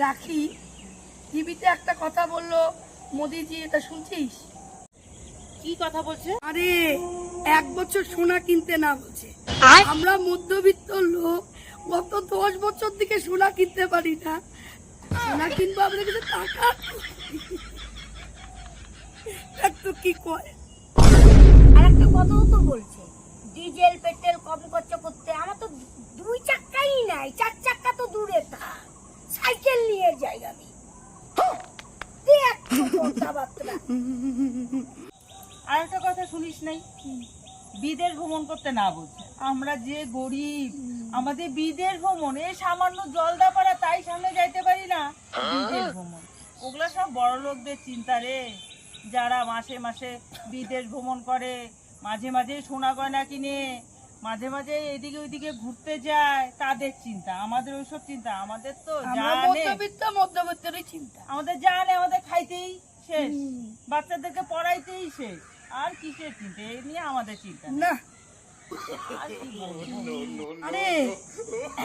রাখি টিভিতে একটা কথা বললো মোদিজি, এটা শুনছিস? কি কথা বলছে? আরে 1 বছর সোনা কিনতে না বলছে। আমরা মধ্যবিত্ত লোক, গত 10 বছর থেকে সোনা কিনতে পারি না। সোনা কিনবো, আমাদের কাছে টাকা তো কি কয়। আর একটা কথাও তো বলছে, ডিজেল পেট্রোল কম খরচ করতে। আমার তো 2 চাক্কাই নাই, 4 চাক্কা তো দূরে থাক, সাইকেল নিয়ে যাই আমি। দেখ কথাবার্তা। আর একটা কথা শুনিস নাই? বিদেশ ভ্রমণ করতে না বলছে। আমরা যে গরিব, আমাদের বিদেশ ভ্রমণ, এই সামান্য জলদাপাড়া তাই সামনে যাইতে পারি না। বিদেশ ভ্রমণ ওগুলা সব বড় লোকদের চিন্তা রে, যারা মাসে মাসে বিদেশ ভ্রমণ করে, মাঝে মাঝে সোনা গয়না কিনে, মাঝে মাঝে এদিকে ওইদিকে ঘুরতে যায়, তাদের চিন্তা। আমাদের ওইসব চিন্তা আমাদের তো মধ্যবিত্তেরই চিন্তা। আমাদের জানে, আমাদের খাইতেই শেষ, বাচ্চাদেরকে পড়াইতেই শেষ, আর কিসের চিন্তা? এই নিয়ে আমাদের চিন্তা না। আরে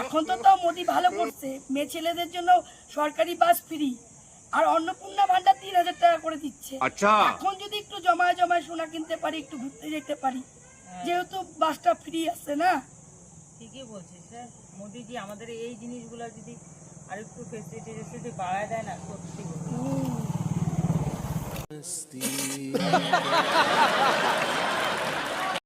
এখন তো মোদি ভালো করছে, মেয়ে ছেলেদের জন্য সরকারি বাস ফ্রি, আর অন্নপূর্ণা ভান্ডার 3000 টাকা করে দিচ্ছে। আচ্ছা, এখন যদি একটু জমায় জমায় সোনা কিনতে পারি, একটু ঘুরতে যেতে পারি, যেহেতু বাসটা ফ্রি আছে না। ঠিকই বলছিস স্যার। মোদিজি আমাদের এই জিনিসগুলো যদি আরেকটু ফেসিলিটি বাড়ায় দেয় না, সত্যি